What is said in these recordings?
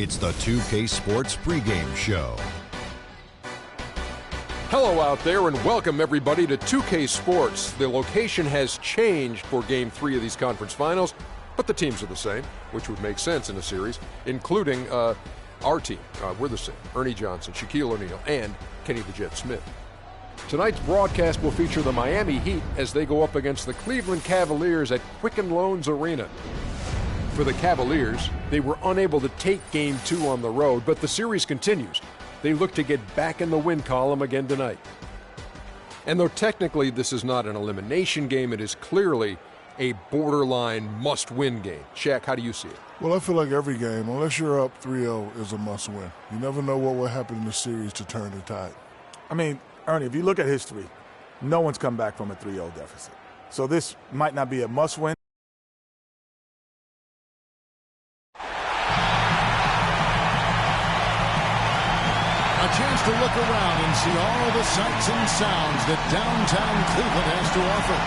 It's the 2K Sports pregame show. Hello out there and welcome everybody to 2K Sports. The location has changed for Game 3 of these conference finals, but the teams are the same, which would make sense in a series, including our team. We're the same. Ernie Johnson, Shaquille O'Neal, and Kenny the Jet Smith. Tonight's broadcast will feature the Miami Heat as they go up against the Cleveland Cavaliers at Quicken Loans Arena. For the Cavaliers, they were unable to take Game 2 on the road, but the series continues. They look to get back in the win column again tonight. And though technically this is not an elimination game, it is clearly a borderline must-win game. Shaq, how do you see it? Well, I feel like every game, unless you're up 3-0, is a must-win. You never know what will happen in the series to turn the tide. I mean, Ernie, if you look at history, no one's come back from a 3-0 deficit. So this might not be a must-win. A chance to look around and see all the sights and sounds that downtown Cleveland has to offer.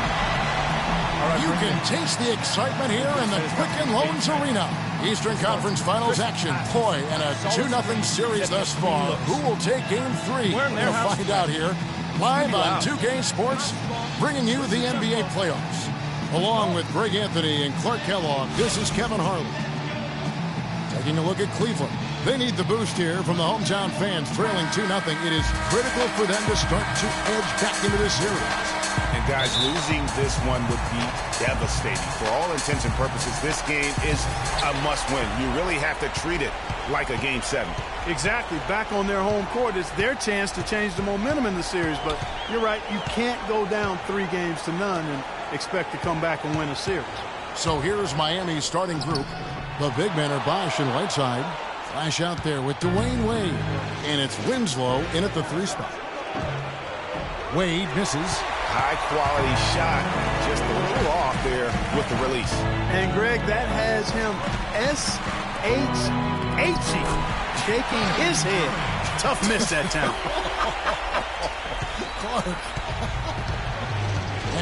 You can taste the excitement here in the Quicken Loans Arena. Eastern Conference Finals action. Boy, and a 2-0 series thus far. Who will take Game 3? We'll find out here. Live on 2K Sports, bringing you the NBA playoffs. Along with Greg Anthony and Clark Kellogg, this is Kevin Harlan. Taking a look at Cleveland. They need the boost here from the hometown fans, trailing 2-0. It is critical for them to start to edge back into this series. And guys, losing this one would be devastating. For all intents and purposes, this game is a must-win. You really have to treat it like a Game 7. Exactly. Back on their home court, it's their chance to change the momentum in the series. But you're right, you can't go down 3-0 and expect to come back and win a series. So here's Miami's starting group. The big men are Bosh and Whiteside. Flash out there with Dwayne Wade. And it's Winslow in at the 3 spot. Wade misses. High-quality shot. Just a little off there with the release. And, Greg, that has him S-H-H-ing, shaking his head. Tough miss that time. Clark.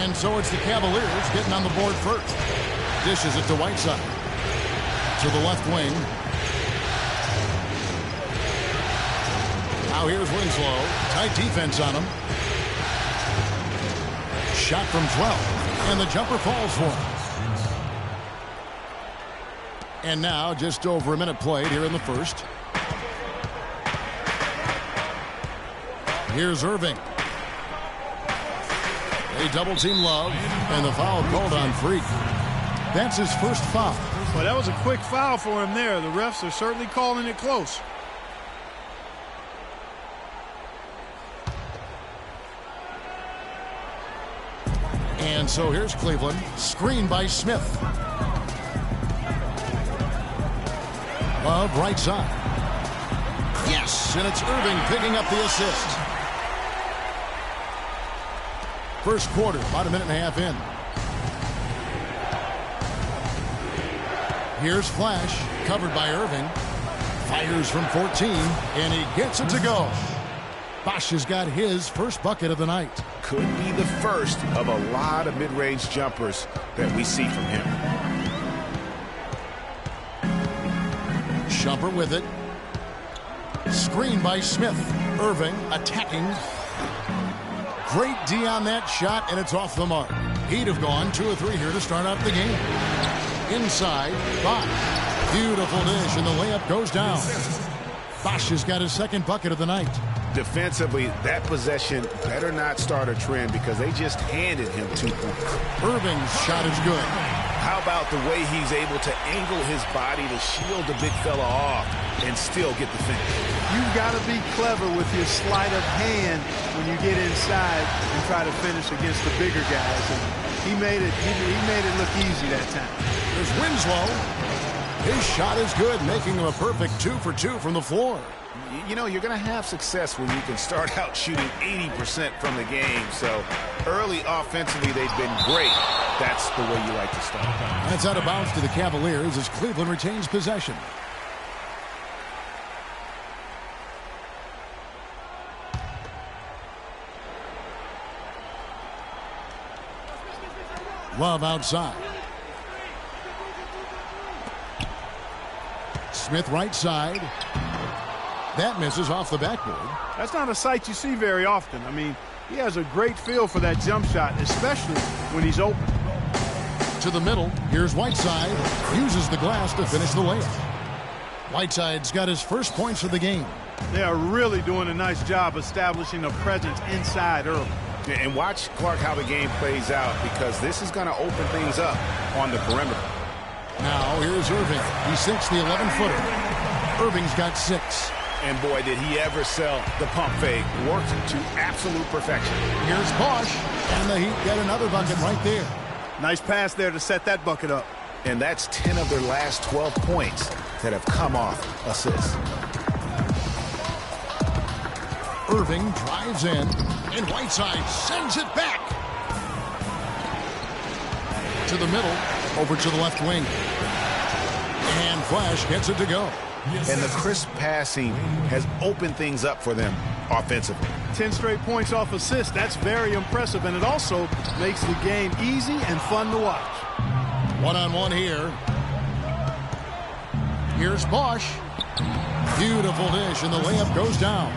And so it's the Cavaliers getting on the board first. Dishes it to Whiteside. To the left wing. Now here's Winslow. Tight defense on him. Shot from 12. And the jumper falls for him. And now just over a minute played here in the first. Here's Irving. They double team Love. And the foul called on Freak. That's his first foul. Well, that was a quick foul for him there. The refs are certainly calling it close. And so here's Cleveland. Screen by Smith. Love right side. Yes, and it's Irving picking up the assist. First quarter, about a minute and a half in. Here's Flash, covered by Irving. Fires from 14, and he gets it to go. Bosh has got his first bucket of the night. Could be the first of a lot of mid-range jumpers that we see from him. Shumpert with it. Screen by Smith. Irving attacking. Great D on that shot, and it's off the mark. He'd have gone 2 or 3 here to start out the game. Inside, Bosh. Beautiful dish, and the layup goes down. Bosh has got his second bucket of the night. Defensively, that possession better not start a trend because they just handed him 2 points. Irving's shot is good. How about the way he's able to angle his body to shield the big fella off and still get the finish? You've got to be clever with your sleight of hand when you get inside and try to finish against the bigger guys. And he made it look easy that time. There's Winslow. His shot is good, making him a perfect 2 for 2 from the floor. You know, you're going to have success when you can start out shooting 80% from the game. So early offensively, they've been great. That's the way you like to start. That's out of bounds to the Cavaliers as Cleveland retains possession. Love outside. Smith right side. That misses off the backboard. That's not a sight you see very often. I mean, he has a great feel for that jump shot, especially when he's open. To the middle. Here's Whiteside. Uses the glass to finish the layup. Whiteside's got his first points of the game. They are really doing a nice job establishing a presence inside early. And watch, Clark, how the game plays out, because this is going to open things up on the perimeter. Now here's Irving. He sinks the 11-footer. Irving's got 6. And boy, did he ever sell the pump fake. Worked to absolute perfection. Here's Bosch. And the Heat get another bucket right there. Nice pass there to set that bucket up. And that's 10 of their last 12 points that have come off assists. Irving drives in, and Whiteside sends it back. To the middle, over to the left wing. And Flash gets it to go. And the crisp passing has opened things up for them offensively. 10 straight points off assists. That's very impressive, and it also makes the game easy and fun to watch. One-on-one here. Here's Bosch. Beautiful dish, and the layup goes down.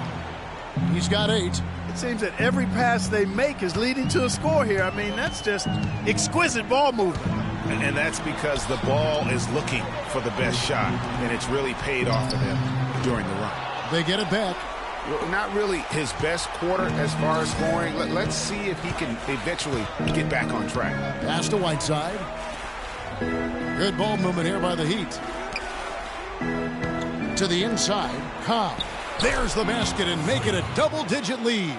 He's got 8. It seems that every pass they make is leading to a score here. I mean, that's just exquisite ball movement. And that's because the ball is looking for the best shot, and it's really paid off for them during the run. They get it back. Well, not really his best quarter as far as scoring. Let's see if he can eventually get back on track. Pass to Whiteside. Good ball movement here by the Heat. To the inside, Cobb. There's the basket and make it a double-digit lead.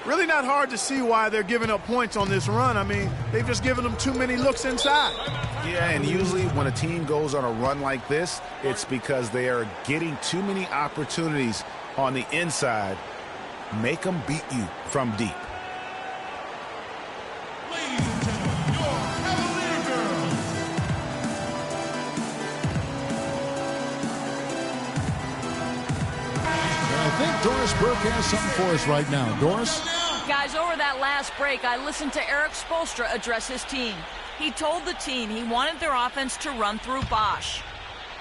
Really not hard to see why they're giving up points on this run. I mean, they've just given them too many looks inside. Yeah, and usually when a team goes on a run like this, it's because they are getting too many opportunities on the inside. Make them beat you from deep. Ladies and gentlemen, your Cavalier girls. I think Doris Burke has something for us right now. Doris? Guys, over that last break, I listened to Eric Spoelstra address his team. He told the team he wanted their offense to run through Bosch.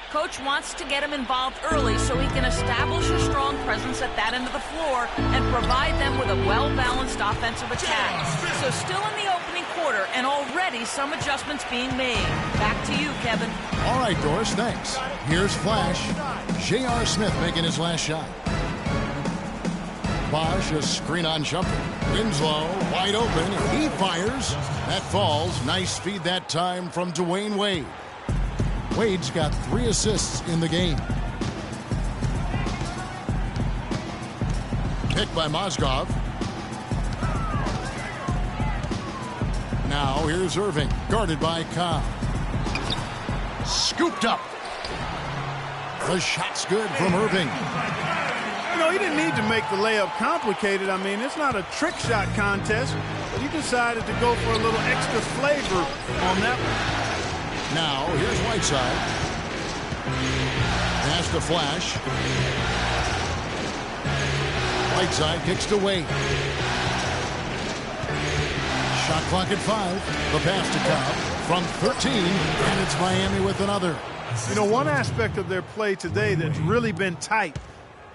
Coach wants to get him involved early so he can establish a strong presence at that end of the floor and provide them with a well-balanced offensive attack. So still in the opening quarter, and already some adjustments being made. Back to you, Kevin. All right, Doris, thanks. Here's Flash. J.R. Smith making his last shot. Bosch, a screen-on jumper. Winslow, wide open. He fires. That falls. Nice feed that time from Dwayne Wade. Wade's got 3 assists in the game. Picked by Mozgov. Now here's Irving, guarded by Cobb. Scooped up. The shot's good from Irving. You know, he didn't need to make the layup complicated. I mean, it's not a trick shot contest, but he decided to go for a little extra flavor on that one. Now, here's Whiteside. Pass to Flash. Whiteside kicks to Wade. Shot clock at 5. The pass to Cobb from 13, and it's Miami with another. You know, one aspect of their play today that's really been tight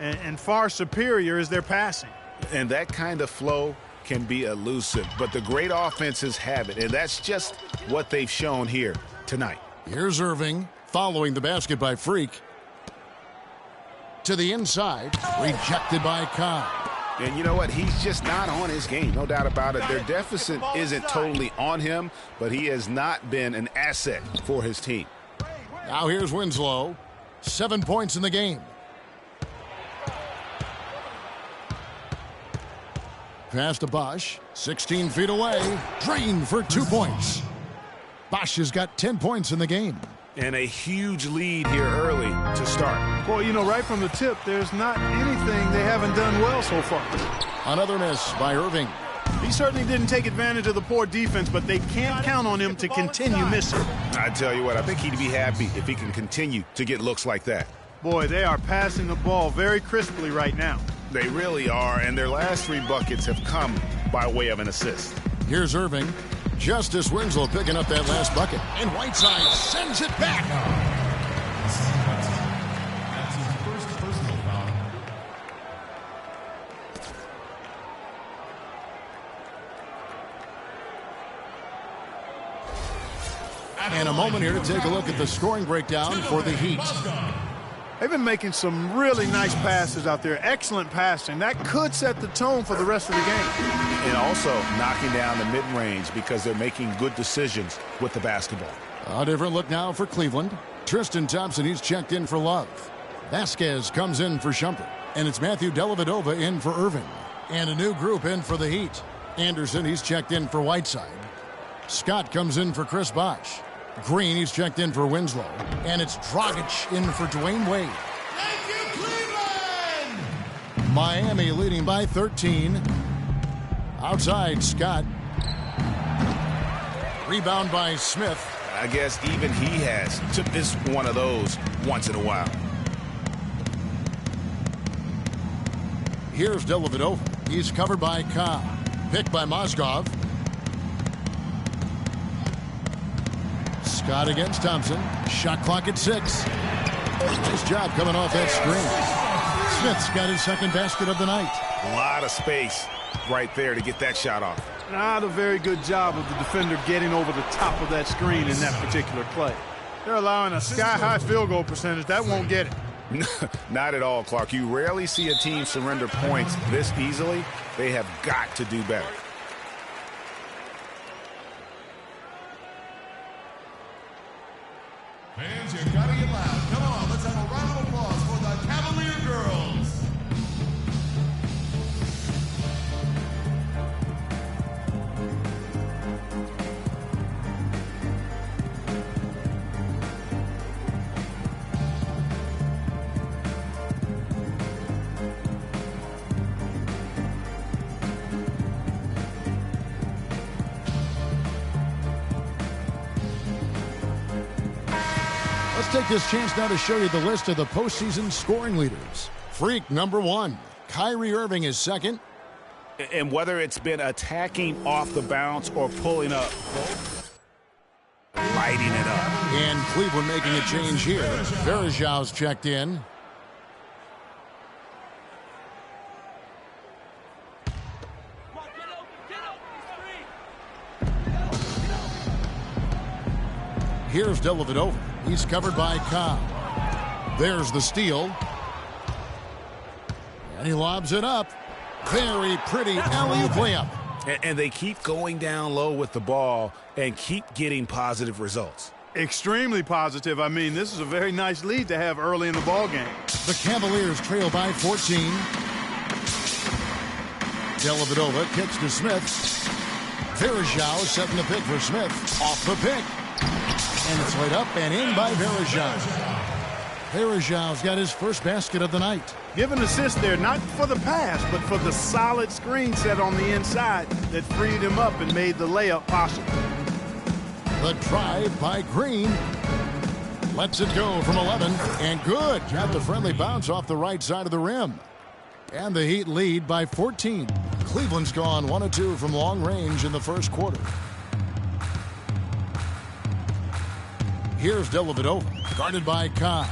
and far superior is their passing. And that kind of flow can be elusive, but the great offenses have it, and that's just what they've shown here tonight. Here's Irving following the basket by Freak. To the inside, rejected by Cobb. And you know what? He's just not on his game, no doubt about it. Their deficit isn't totally on him, but he has not been an asset for his team. Now here's Winslow. 7 points in the game. Pass to Bosch. 16 feet away. Drained for 2 points. Bosch has got 10 points in the game. And a huge lead here early to start. Boy, you know, right from the tip, there's not anything they haven't done well so far. Another miss by Irving. He certainly didn't take advantage of the poor defense, but they can't count on him to continue missing. I tell you what, I think he'd be happy if he can continue to get looks like that. Boy, they are passing the ball very crisply right now. They really are, and their last 3 buckets have come by way of an assist. Here's Irving. Justice Winslow picking up that last bucket. And Whiteside sends it back. And a moment here to take a look at the scoring breakdown for the Heat. They've been making some really nice passes out there. Excellent passing. That could set the tone for the rest of the game. And also knocking down the mid-range because they're making good decisions with the basketball. A different look now for Cleveland. Tristan Thompson, he's checked in for Love. Vasquez comes in for Shumpert. And it's Matthew Dellavedova in for Irving. And a new group in for the Heat. Anderson, he's checked in for Whiteside. Scott comes in for Chris Bosh. Green, he's checked in for Winslow. And it's Dragic in for Dwayne Wade. Thank you, Cleveland! Miami leading by 13. Outside, Scott. Rebound by Smith. I guess even he has took this one of those once in a while. Here's Dellavedova. He's covered by Cobb. Picked by Mozgov. Scott against Thompson. Shot clock at 6. Nice job coming off that screen. Smith's got his second basket of the night. A lot of space right there to get that shot off. Not a very good job of the defender getting over the top of that screen in that particular play. They're allowing a sky-high field goal percentage. That won't get it. Not at all, Clark. You rarely see a team surrender points this easily. They have got to do better. Fans, you gotta get loud. Come on, let's have a round of applause for the Cavalier girls. Let's take this chance now to show you the list of the postseason scoring leaders. Freak number 1. Kyrie Irving is second. And whether it's been attacking off the bounce or pulling up, lighting it up. And Cleveland making a change here. Varejão's checked in. Here's Dellavedova. He's covered by Cobb. There's the steal. And he lobs it up. Very pretty alley-oop layup. And they keep going down low with the ball and keep getting positive results. Extremely positive. I mean, this is a very nice lead to have early in the ball game. The Cavaliers trail by 14. Dellavedova kicks to Smith. Varejão setting the pick for Smith. Off the pick. And it's laid up and in by Varejão. Varejão's got his first basket of the night. Give an assist there, not for the pass, but for the solid screen set on the inside that freed him up and made the layup possible. The drive by Green. Lets it go from 11. And good. Got the friendly bounce off the right side of the rim. And the Heat lead by 14. Cleveland's gone 1 of 2 from long range in the first quarter. Here's Dellavedova, guarded by Cobb.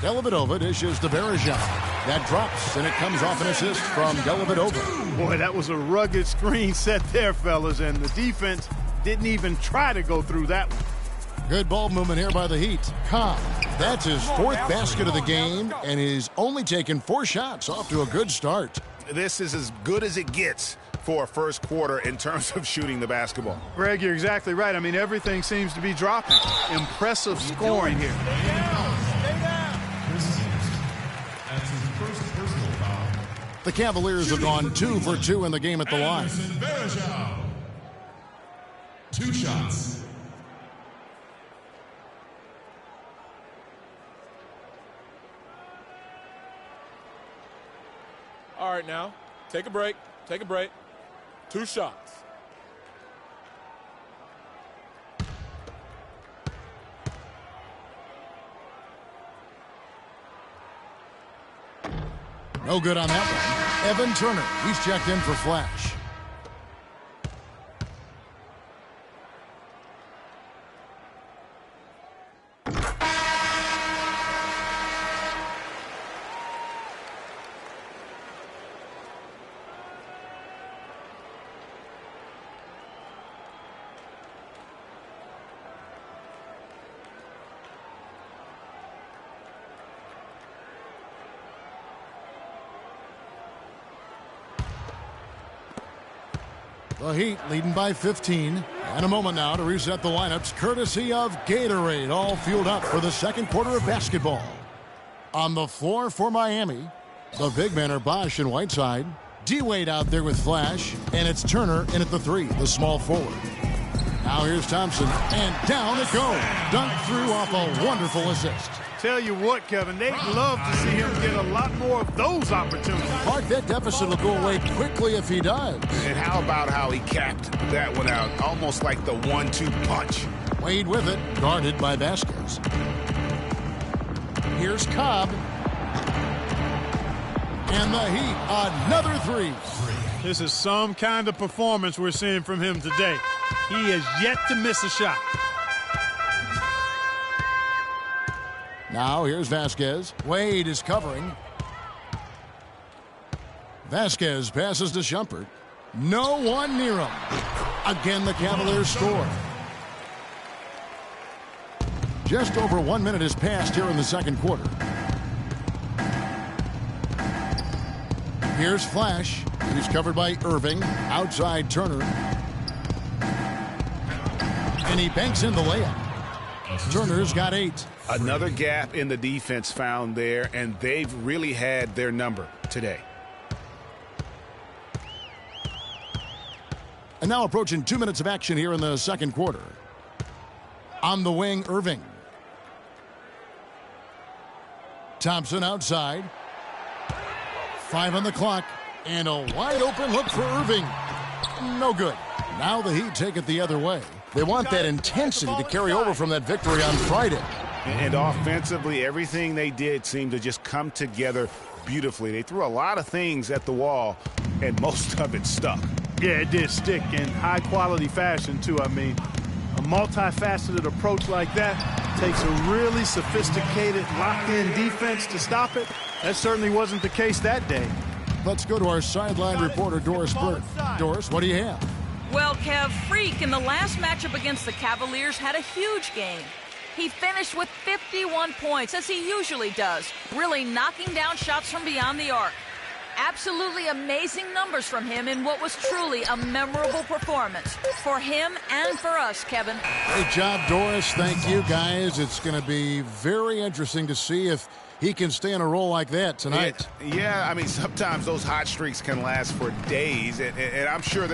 Dellavedova dishes to Varejão. That drops, and it comes off an assist from Dellavedova. Boy, that was a rugged screen set there, fellas, and the defense didn't even try to go through that one. Good ball movement here by the Heat. Cobb, that's his 4th basket of the game, and he's only taken 4 shots. Off to a good start. This is as good as it gets for a first quarter in terms of shooting the basketball. Greg, you're exactly right. I mean, everything seems to be dropping. Impressive scoring here. Stay down. That's his first personal foul. The Cavaliers have gone 2 for 2 in the game at the line. Varejão. 2 shots. All right, now, take a break. Take a break. 2 shots. No good on that one. Evan Turner, he's checked in for Flash. The Heat leading by 15. And a moment now to reset the lineups courtesy of Gatorade, all fueled up for the second quarter of basketball. On the floor for Miami, the big men are Bosh and Whiteside. D-Wade out there with Flash, and it's Turner in at the 3, the small forward. Now here's Thompson, and down it goes. Dunked through off a wonderful assist. Tell you what, Kevin, they'd love to see him get a lot more of those opportunities. Mark, that deficit will go away quickly if he does. And how about how he capped that one out? Almost like the 1-2 punch. Wade with it, guarded by Vasquez. Here's Cobb. And the Heat, another 3. This is some kind of performance we're seeing from him today. He has yet to miss a shot. Now here's Vasquez. Wade is covering. Vasquez passes to Shumpert. No one near him. Again, the Cavaliers score. Just over 1 minute has passed here in the second quarter. Here's Flash. He's covered by Irving. Outside Turner. And he banks in the layup. Turner's got 8. Another gap in the defense found there, and they've really had their number today. And now approaching 2 minutes of action here in the second quarter. On the wing, Irving. Thompson outside. 5 on the clock. And a wide open look for Irving. No good. Now the Heat take it the other way. They want that intensity to carry over from that victory on Friday. And offensively, everything they did seemed to just come together beautifully. They threw a lot of things at the wall, and most of it stuck. Yeah, it did stick in high-quality fashion, too. I mean, a multifaceted approach like that takes a really sophisticated, locked-in defense to stop it. That certainly wasn't the case that day. Let's go to our sideline reporter, Doris Burke. Doris, what do you have? Well, Kev, Freak in the last matchup against the Cavaliers had a huge game. He finished with 51 points, as he usually does, really knocking down shots from beyond the arc. Absolutely amazing numbers from him in what was truly a memorable performance for him and for us, Kevin. Great job, Doris. Thank you, guys. It's going to be very interesting to see if he can stay in a role like that tonight. Yeah, I mean, sometimes those hot streaks can last for days, and I'm sure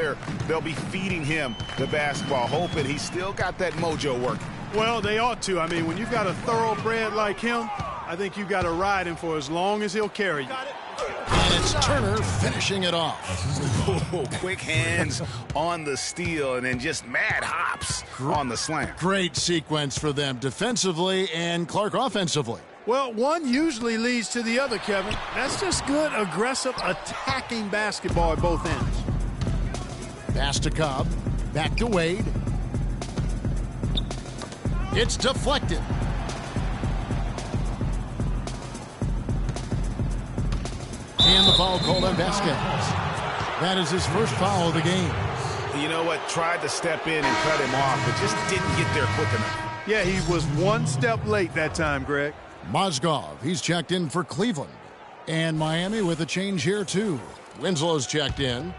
they'll be feeding him the basketball, hoping he's still got that mojo working. Well, they ought to. I mean, when you've got a thoroughbred like him, I think you've got to ride him for as long as he'll carry you. And it's Turner finishing it off. Quick hands on the steal and then just mad hops on the slam. Great sequence for them defensively and Clark offensively. Well, one usually leads to the other, Kevin. That's just good, aggressive, attacking basketball at both ends. Pass to Cobb. Back to Wade. It's deflected. And the foul called on Vasquez. That is his first foul of the game. You know what? Tried to step in and cut him off, but just didn't get there quick enough. Yeah, he was one step late that time, Greg. Mozgov, he's checked in for Cleveland. And Miami with a change here, too. Winslow's checked in.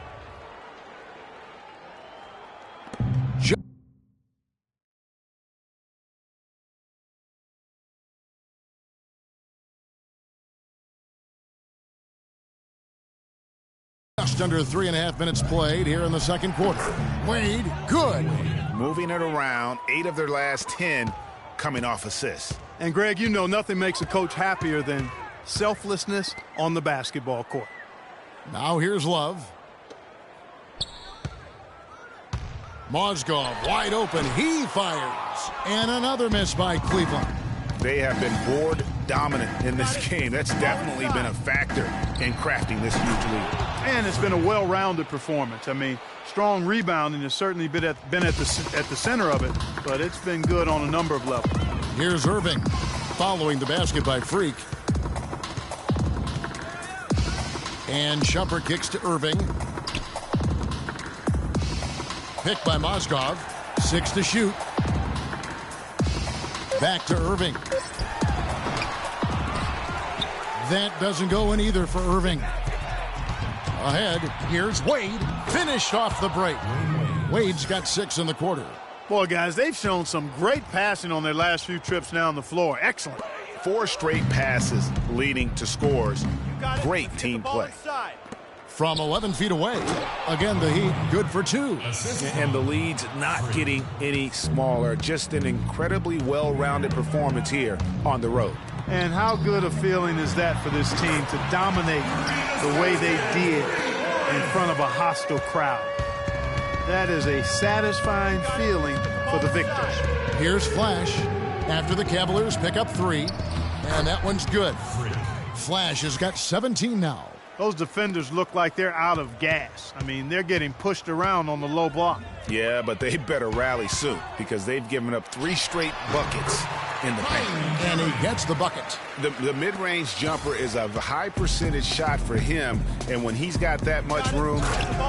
Just under 3.5 minutes played here in the second quarter. Wade, good. Moving it around, 8 of their last 10 coming off assists. And, Greg, you know nothing makes a coach happier than selflessness on the basketball court. Now here's Love. Mozgov wide open. He fires. And another miss by Cleveland. They have been board dominant in this game. That's definitely been a factor in crafting this huge lead. And it's been a well-rounded performance. I mean, strong rebounding has certainly been at the center of it, but it's been good on a number of levels. Here's Irving following the basket by Freak. And Shumpert kicks to Irving. Picked by Mozgov. 6 to shoot. Back to Irving. That doesn't go in either for Irving. Ahead, here's Wade. Finished off the break. Wade's got 6 in the quarter. Boy, guys, they've shown some great passing on their last few trips down the floor. Excellent. 4 straight passes leading to scores. Great team play. From 11 feet away, again, the Heat good for 2. And the lead's not getting any smaller. Just an incredibly well-rounded performance here on the road. And how good a feeling is that for this team to dominate the way they did in front of a hostile crowd? That is a satisfying feeling for the victors. Here's Flash after the Cavaliers pick up 3, and that one's good. Flash has got 17 now. Those defenders look like they're out of gas. I mean, they're getting pushed around on the low block. Yeah, but they better rally soon because they've given up 3 straight buckets in the paint. And he gets the bucket. The mid-range jumper is a high percentage shot for him, and when he's got that much room,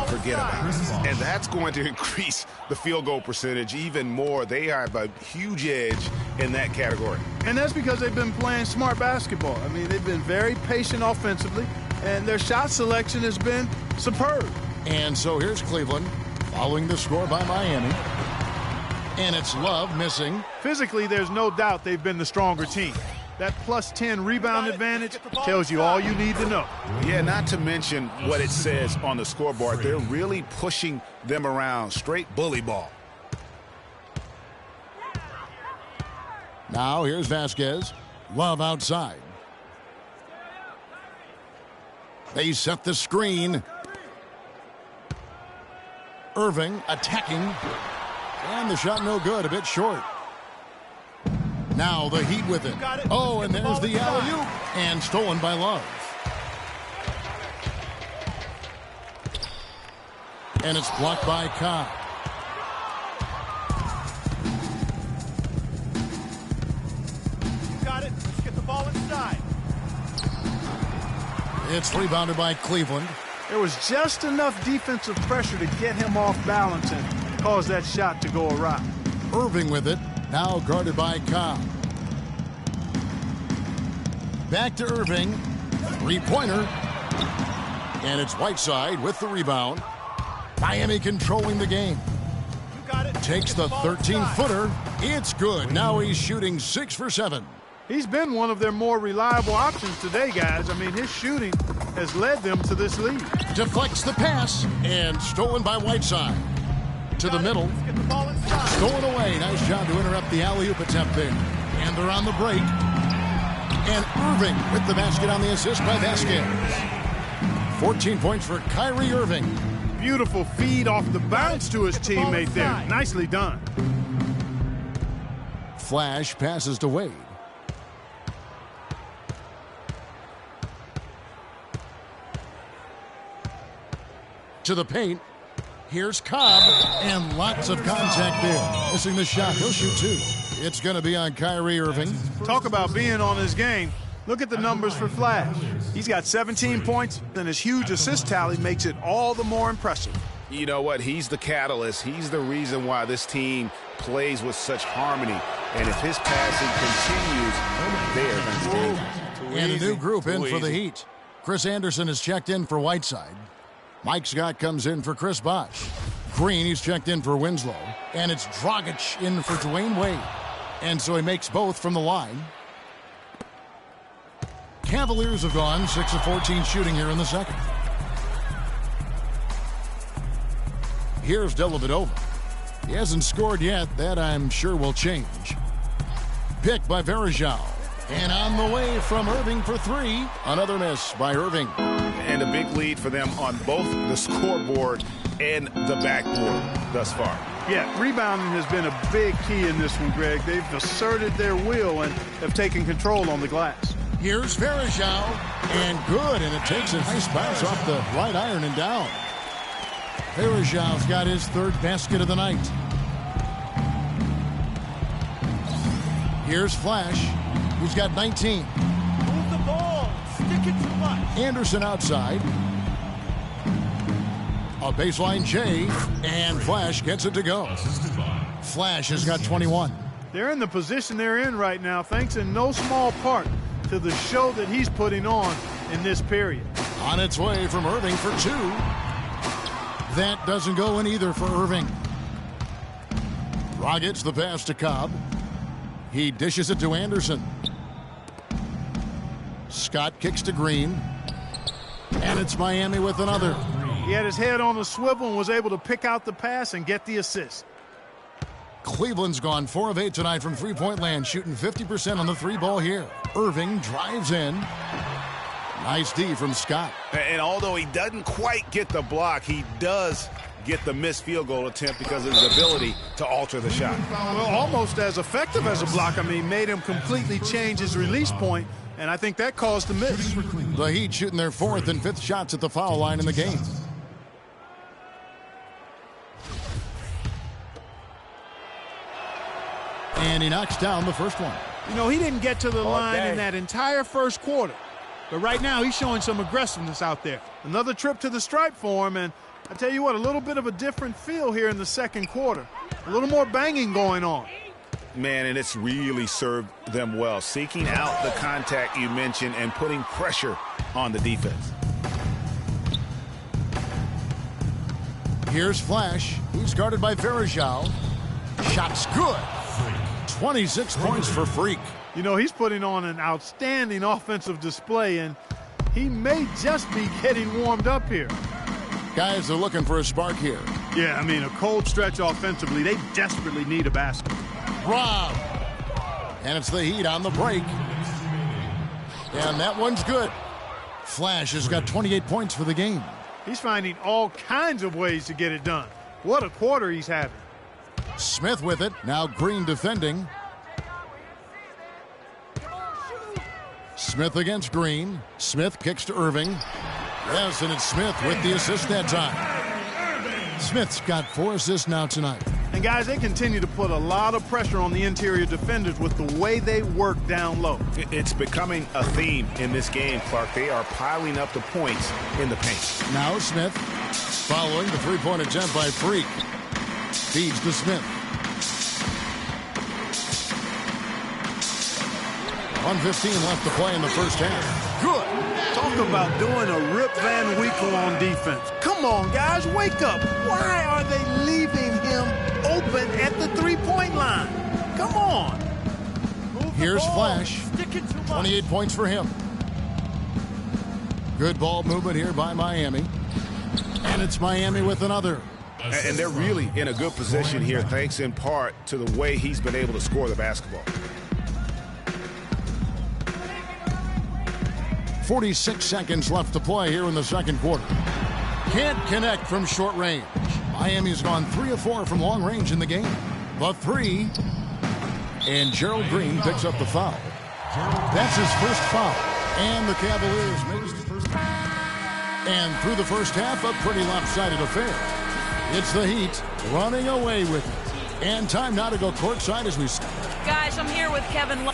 forget about it. And that's going to increase the field goal percentage even more. They have a huge edge in that category. And that's because they've been playing smart basketball. I mean, they've been very patient offensively, and their shot selection has been superb. And so here's Cleveland following the score by Miami. And it's Love missing. Physically, there's no doubt they've been the stronger team. That plus 10 rebound advantage tells you all you need to know. Yeah, not to mention what it says on the scoreboard. They're really pushing them around. Straight bully ball. Now here's Vasquez. Love outside. They set the screen. Irving attacking. And the shot no good, a bit short. Now the Heat with it. Oh, and there's the alley-oop. And stolen by Love. And it's blocked by Cobb. Got it. Let's get the ball inside. It's rebounded by Cleveland. There was just enough defensive pressure to get him off balance and cause that shot to go awry. Irving with it, now guarded by Cobb. Back to Irving, 3-pointer. And it's Whiteside with the rebound. Miami controlling the game. Takes the 13-footer. It's good. Now he's shooting 6 for 7. He's been one of their more reliable options today, guys. I mean, his shooting has led them to this lead. Deflects the pass and stolen by Whiteside. To the middle. Stolen away. Nice job to interrupt the alley-oop attempt there. And they're on the break. And Irving with the basket on the assist by Vasquez. 14 points for Kyrie Irving. Beautiful feed off the bounce to his teammate there. Nicely done. Flash passes to Wade. To the paint. Here's Cobb, and lots of contact there. Missing the shot. He'll shoot 2. It's going to be on Kyrie Irving. Talk about being on his game. Look at the numbers for Flash. He's got 17 points, and his huge assist tally makes it all the more impressive. You know what? He's the catalyst. He's the reason why this team plays with such harmony. And if his passing continues, they are going to stand. And a new group in for the Heat. Chris Anderson is checked in for Whiteside. Mike Scott comes in for Chris Bosh. Green, he's checked in for Winslow. And it's Dragic in for Dwayne Wade. And so he makes both from the line. Cavaliers have gone 6 of 14 shooting here in the second. Here's Dellavedova. He hasn't scored yet. That I'm sure will change. Picked by Varejao. And on the way from Irving for 3. Another miss by Irving. And a big lead for them on both the scoreboard and the backboard thus far. Yeah, rebounding has been a big key in this one, Greg. They've asserted their will and have taken control on the glass. Here's Varejao. And good. And it takes a nice bounce off the right iron and down. Varejao's got his 3rd basket of the night. Here's Flash. He's got 19. Move the ball. Stick it too much. Anderson outside. A baseline J. And Flash gets it to go. Flash has got 21. They're in the position they're in right now, thanks in no small part to the show that he's putting on in this period. On its way from Irving for 2. That doesn't go in either for Irving. Rockets the pass to Cobb. He dishes it to Anderson. Scott kicks to Green. And it's Miami with another. He had his head on a swivel and was able to pick out the pass and get the assist. Cleveland's gone 4 of 8 tonight from three-point land, shooting 50% on the 3-ball here. Irving drives in. Nice D from Scott. And although he doesn't quite get the block, he does get the missed field goal attempt because of his ability to alter the shot. Well, almost as effective as a block. I mean, made him completely change his release point, and I think that caused the miss. The Heat shooting their 4th and 5th shots at the foul line in the game. And he knocks down the first one. You know, he didn't get to the line in that entire first quarter. But right now, he's showing some aggressiveness out there. Another trip to the stripe for him, and I tell you what, a little bit of a different feel here in the second quarter. A little more banging going on. Man, and it's really served them well. Seeking out the contact you mentioned and putting pressure on the defense. Here's Flash. He's guarded by Varejao. Shot's good. 26 points for Freak. You know, he's putting on an outstanding offensive display, and he may just be getting warmed up here. Guys are looking for a spark here. Yeah, I mean, a cold stretch offensively. They desperately need a basket. Rob. And it's the Heat on the break. And that one's good. Flash has got 28 points for the game. He's finding all kinds of ways to get it done. What a quarter he's having. Smith with it. Now Green defending. Smith against Green. Smith kicks to Irving. Yes, and it's Smith with the assist that time. Smith's got 4 assists now tonight. And guys, they continue to put a lot of pressure on the interior defenders with the way they work down low. It's becoming a theme in this game, Clark. They are piling up the points in the paint. Now Smith following the three-point attempt by Freak. Feeds to Smith. 1:15 left to play in the first half. Good. Talk about doing a Rip Van Winkle on defense. Come on, guys, wake up. Why are they leaving him open at the three-point line? Come on. Here's Flash. 28 points for him. Good ball movement here by Miami. And it's Miami with another. And they're really in a good position here, thanks in part to the way he's been able to score the basketball. 46 seconds left to play here in the second quarter. Can't connect from short range. Miami's gone 3 of 4 from long range in the game. The 3. And Gerald Green picks up the foul. That's his first foul. And the Cavaliers makes the first. And through the first half, a pretty lopsided affair. It's the Heat running away with it. And time now to go courtside as we... Guys, I'm here with Kevin.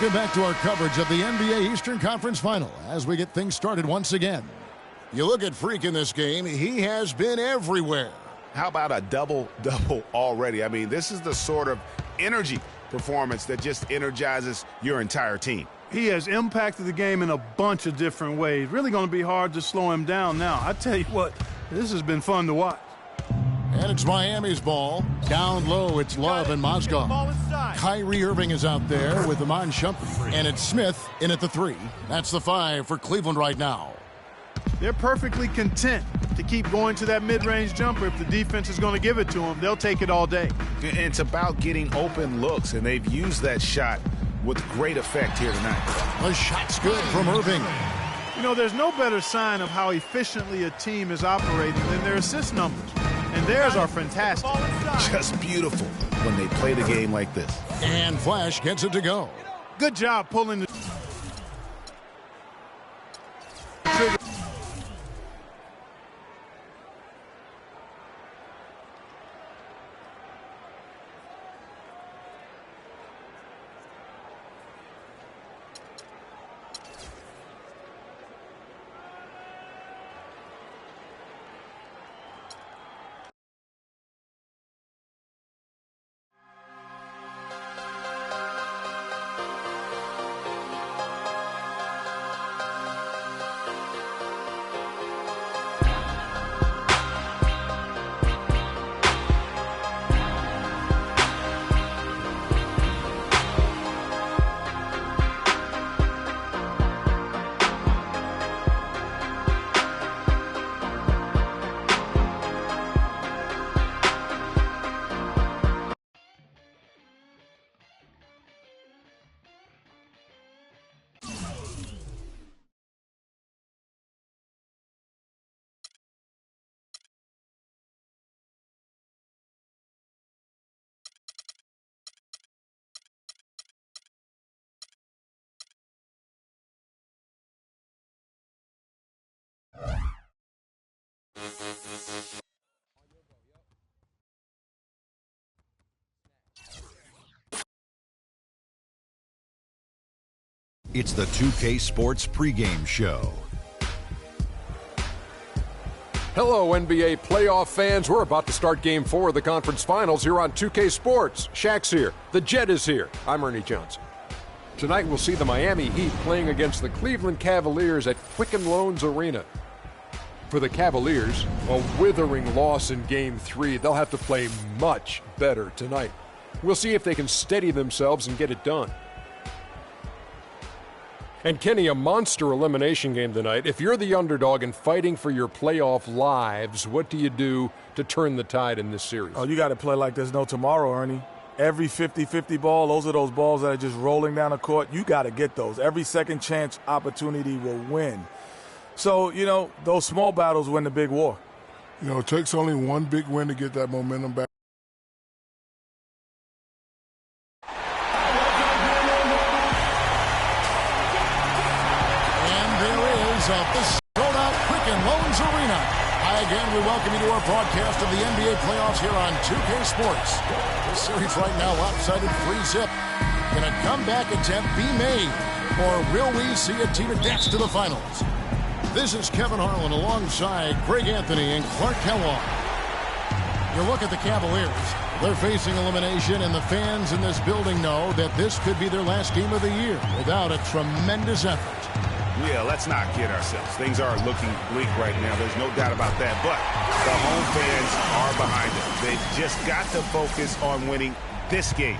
Welcome back to our coverage of the NBA Eastern Conference Final as we get things started once again. You look at Freak in this game, he has been everywhere. How about a double-double already? I mean, this is the sort of energy performance that just energizes your entire team. He has impacted the game in a bunch of different ways. Really going to be hard to slow him down now. I tell you what, this has been fun to watch. And it's Miami's ball. Down low, it's Love and Mozgov. Kyrie Irving is out there with Iman Shumpert. And it's Smith in at the 3. That's the 5 for Cleveland right now. They're perfectly content to keep going to that mid-range jumper. If the defense is going to give it to them, they'll take it all day. It's about getting open looks, and they've used that shot with great effect here tonight. The shot's good from Irving. You know, there's no better sign of how efficiently a team is operating than their assist numbers. And theirs are fantastic. Just beautiful when they play the game like this. And Flash gets it to go. Good job pulling the trigger. It's the 2K Sports pregame show. Hello, NBA playoff fans. We're about to start Game 4 of the conference finals here on 2K Sports. Shaq's here. The Jet is here. I'm Ernie Johnson. Tonight we'll see the Miami Heat playing against the Cleveland Cavaliers at Quicken Loans Arena. For the Cavaliers, a withering loss in Game 3. They'll have to play much better tonight. We'll see if they can steady themselves and get it done. And Kenny, a monster elimination game tonight. If you're the underdog and fighting for your playoff lives, what do you do to turn the tide in this series? Oh, you got to play like there's no tomorrow, Ernie. Every 50-50 ball, those are those balls that are just rolling down the court. You got to get those. Every second chance opportunity will win. So, those small battles win the big war. It takes only one big win to get that momentum back. Of the sold-out Quicken Loans Arena. Hi again, we welcome you to our broadcast of the NBA playoffs here on 2K Sports. This series right now lopsided 3-zip. Can a comeback attempt be made, or will we see a team advance to the finals? This is Kevin Harlan alongside Greg Anthony and Clark Kellogg. You look at the Cavaliers. They're facing elimination, and the fans in this building know that this could be their last game of the year without a tremendous effort. Yeah, let's not kid ourselves. Things are looking bleak right now. There's no doubt about that. But the home fans are behind them. They've just got to focus on winning this game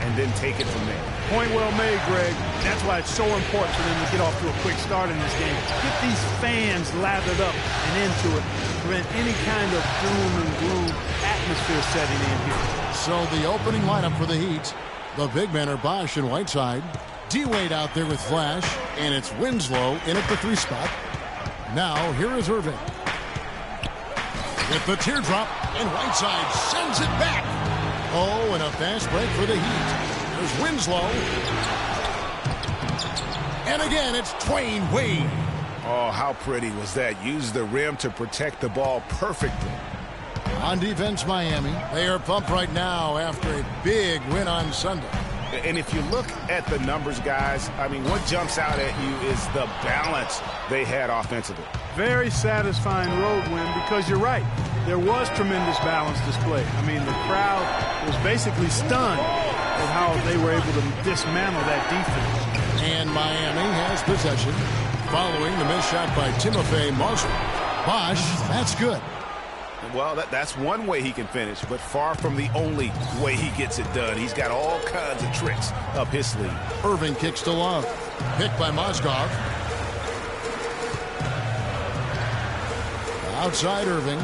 and then take it from there. Point well made, Greg. That's why it's so important for them to get off to a quick start in this game. Get these fans lathered up and into it. Prevent any kind of doom and gloom atmosphere setting in here. So the opening lineup for the Heat. The big men are Bosh and Whiteside. D-Wade out there with Flash, and it's Winslow in at the 3 spot. Now, here is Irving. With the teardrop, and Whiteside sends it back. Oh, and a fast break for the Heat. There's Winslow. And again, it's Dwayne Wade. Oh, how pretty was that? Used the rim to protect the ball perfectly. On defense, Miami. They are pumped right now after a big win on Sunday. And if you look at the numbers, guys, what jumps out at you is the balance they had offensively. Very satisfying road win because you're right. There was tremendous balance displayed. The crowd was basically stunned at how they were able to dismantle that defense. And Miami has possession following the missed shot by Timofey Marshall. Bosh, that's good. Well, that's one way he can finish, but far from the only way he gets it done. He's got all kinds of tricks up his sleeve. Irving kicks to Love. Picked by Mozgov. Outside Irving.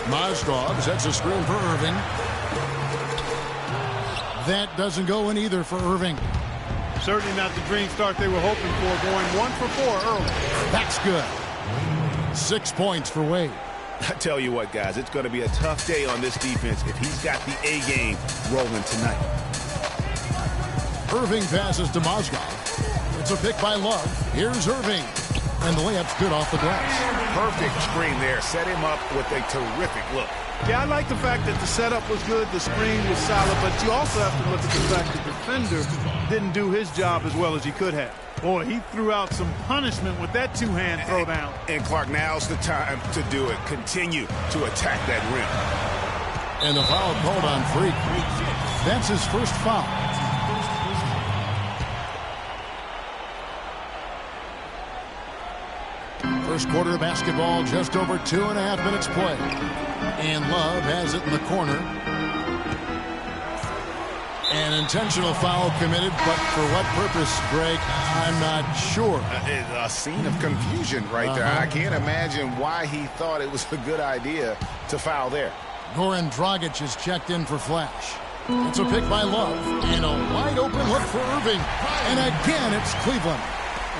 Mozgov sets a screen for Irving. That doesn't go in either for Irving. Certainly not the dream start they were hoping for, going 1 for 4 early. That's good. 6 points for Wade. I tell you what, guys, it's going to be a tough day on this defense if he's got the A game rolling tonight. Irving passes to Mozgov. It's a pick by Love. Here's Irving. And the layup's good off the glass. Perfect screen there. Set him up with a terrific look. Yeah, I like the fact that the setup was good, the screen was solid, but you also have to look at the fact that the defender didn't do his job as well as he could have. Boy, he threw out some punishment with that two-hand throwdown. And Clark, now's the time to do it. Continue to attack that rim. And the foul called on Freak. That's his first foul. First quarter of basketball, just over 2.5 minutes play. And Love has it in the corner. An intentional foul committed, but for what purpose, Greg? I'm not sure. A scene of confusion right there. I can't imagine why he thought it was a good idea to foul there. Goran Dragic is checked in for Flash. It's a pick by Love. And a wide open look for Irving. And again, it's Cleveland.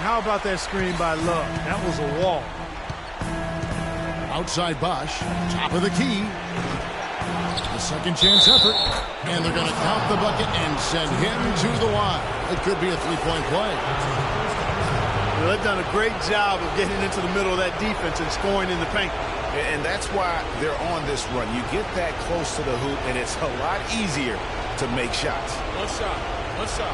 How about that screen by Love? That was a wall. Outside Bosch, top of the key. The second chance effort. And they're going to count the bucket and send him to the line. It could be a three-point play. Well, they've done a great job of getting into the middle of that defense and scoring in the paint. And that's why they're on this run. You get that close to the hoop, and it's a lot easier to make shots. One shot. One shot.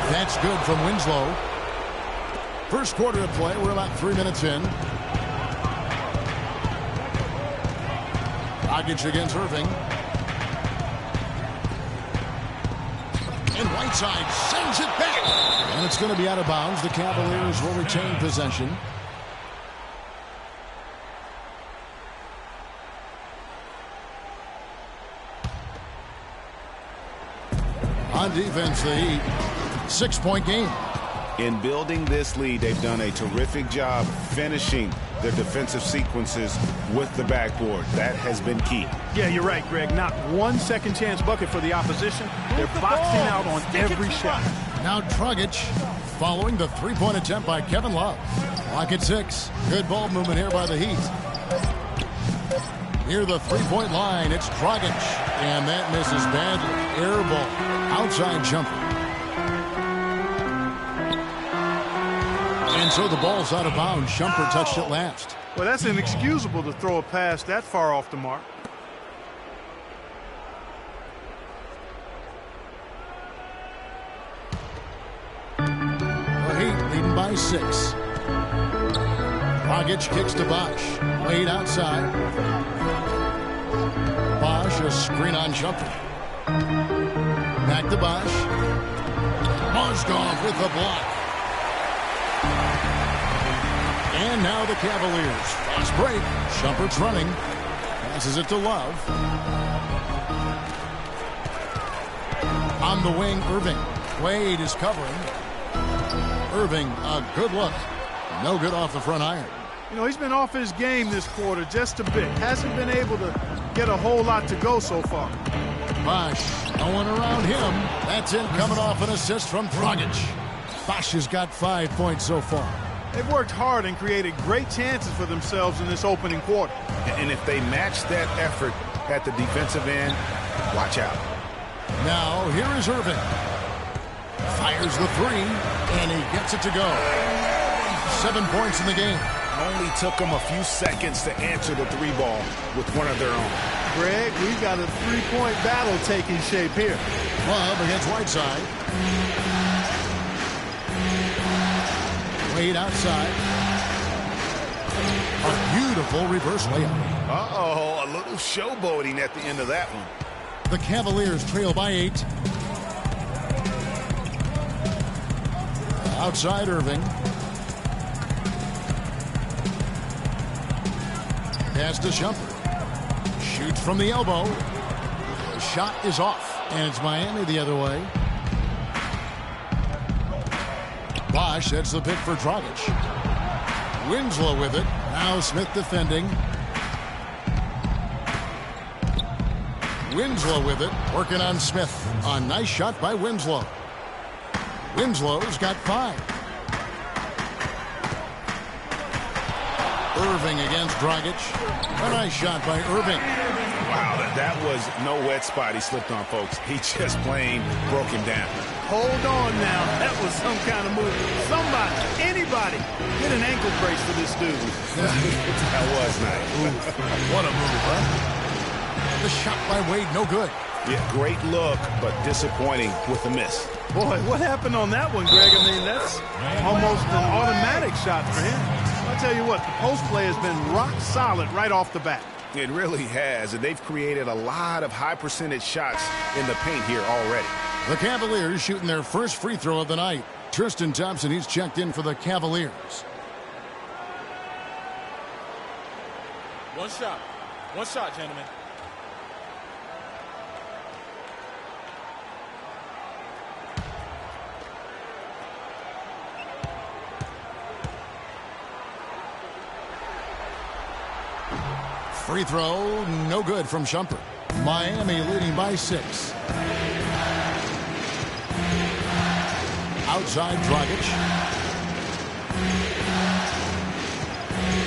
That's good from Winslow. First quarter of play. We're about 3 minutes in. Dragic against Irving. And Whiteside sends it back. And it's going to be out of bounds. The Cavaliers will retain possession. On defense, the Heat. 6-point game. In building this lead, they've done a terrific job finishing their defensive sequences with the backboard. That has been key. Yeah, you're right, Greg. Not one second chance bucket for the opposition. They're boxing out on every shot. Now Dragic following the three-point attempt by Kevin Love. Clock at 6. Good ball movement here by the Heat. Near the three-point line, it's Dragic. And that misses badly. Air ball. Outside jumper. And so the ball's out of bounds. Shumpert touched it last. Well, that's inexcusable to throw a pass that far off the mark. The Heat leading by 6. Dragic kicks to Bosch. Wade outside. Bosch, a screen on Shumpert. Back to Bosch. Mozgov with the block. And now the Cavaliers. Fast break. Shumpert's running. Passes it to Love. On the wing, Irving. Wade is covering. Irving, a good look. No good off the front iron. You know, he's been off his game this quarter just a bit. Hasn't been able to get a whole lot to go so far. Bosch, no one around him. That's in coming off an assist from Dragic. Bosch has got 5 points so far. They've worked hard and created great chances for themselves in this opening quarter. And if they match that effort at the defensive end, watch out. Now, here is Irving. Fires the three, and he gets it to go. 7 points in the game. Only took them a few seconds to answer the three ball with one of their own. Greg, we've got a three-point battle taking shape here. Love against Whiteside. Wade outside. A beautiful reverse layup. Uh-oh, a little showboating at the end of that one. The Cavaliers trail by 8. Outside Irving. Pass to Shumpert. Shoots from the elbow. The shot is off. And it's Miami the other way. Bosch, that's the pick for Dragic. Winslow with it. Now Smith defending. Winslow with it, working on Smith. A nice shot by Winslow. Winslow's got 5. Irving against Dragic. A nice shot by Irving. Wow, that was no wet spot he slipped on, folks. He just plain broke him down. Hold on now. That was some kind of move. Somebody, anybody, get an ankle brace for this dude. That was nice. What a move, huh? The shot by Wade, no good. Yeah, great look, but disappointing with the miss. Boy, what happened on that one, Greg? I mean, that's almost an automatic shot for him. I'll tell you what, the post play has been rock solid right off the bat. It really has, and they've created a lot of high percentage shots in the paint here already. The Cavaliers shooting their first free throw of the night. Tristan Thompson, he's checked in for the Cavaliers. One shot, gentlemen. Free throw, no good from Shumpert. Miami leading by 6. Outside Dragic.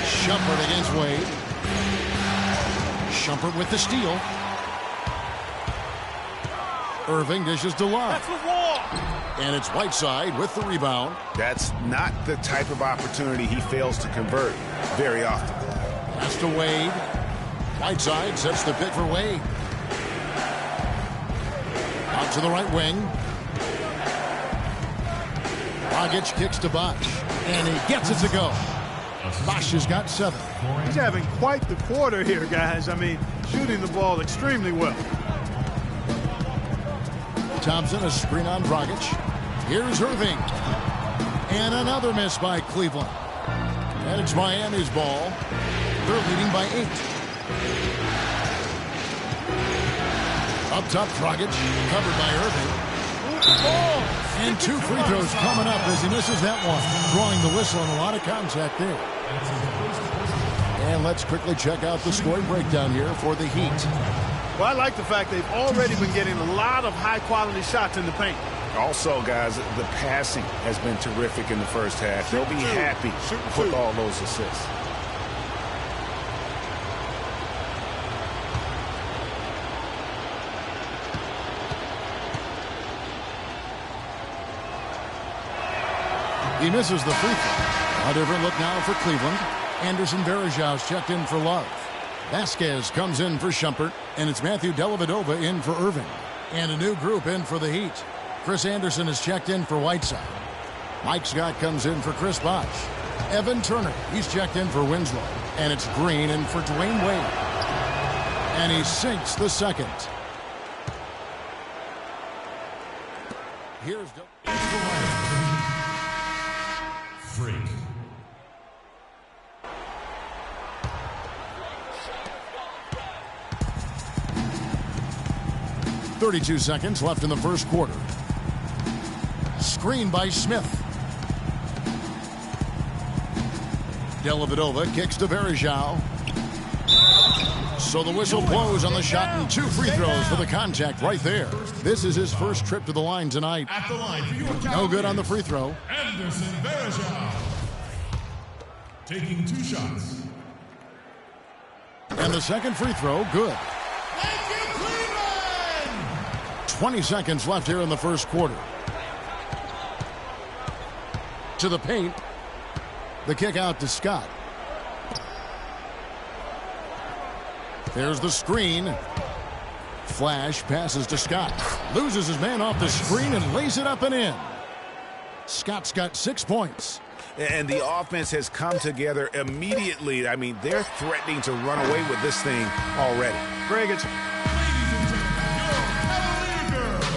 Shumpert against Wade. Shumpert with the steal. Irving dishes to Love. That's the wall. And it's Whiteside with the rebound. That's not the type of opportunity he fails to convert very often. Pass to Wade. Whiteside sets the pick for Wade. Out to the right wing. Dragic kicks to Bosh. And he gets it to go. Bosh has got 7. He's having quite the quarter here, guys. I mean, shooting the ball extremely well. Thompson, a screen on Dragic. Here's Irving. And another miss by Cleveland. And it's Miami's ball. They're leading by 8. Up top, Dragic, covered by Irving. And 2 free throws coming up as he misses that one. Drawing the whistle and a lot of contact there. And let's quickly check out the scoring breakdown here for the Heat. Well, I like the fact they've already been getting a lot of high-quality shots in the paint. Also, guys, the passing has been terrific in the first half. They'll be happy with all those assists. He misses the free throw. A different look now for Cleveland. Anderson Varejau's checked in for Love. Vasquez comes in for Shumpert, and it's Matthew Dellavedova in for Irving. And a new group in for the Heat. Chris Anderson is checked in for Whiteside. Mike Scott comes in for Chris Bosh. Evan Turner, he's checked in for Winslow. And it's Green in for Dwayne Wade. And he sinks the second. Here's Freak. .32 seconds left in the first quarter. Screen by Smith. Dellavedova kicks to Varejao. So the whistle blows on the shot and 2 free throws for the contact right there. This is his first trip to the line tonight. At the line for your No good on the free throw. Anderson Varejao. Taking 2 shots. And the second free throw, good. Thank you, Cleveland! 20 seconds left here in the first quarter. To the paint. The kick out to Scott. There's the screen. Flash passes to Scott. Loses his man off the screen and lays it up and in. Scott's got 6 points. And the offense has come together immediately. I mean, they're threatening to run away with this thing already. Greg, it's...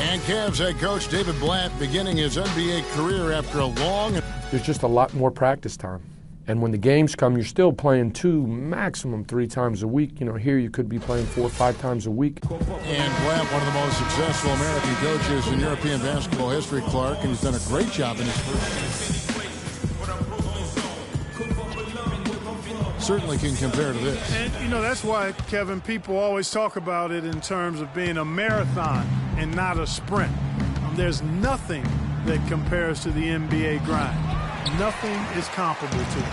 And Cavs head coach David Blatt beginning his NBA career after a long... There's just a lot more practice time. And when the games come, you're still playing 2, maximum 3 times a week. You know, here you could be playing 4 or 5 times a week. And Blatt, one of the most successful American coaches in European basketball history, Clark, and he's done a great job in his first. certainly can compare to this. And, you know, that's why, Kevin, people always talk about it in terms of being a marathon and not a sprint. There's nothing that compares to the NBA grind. Nothing is comparable to it.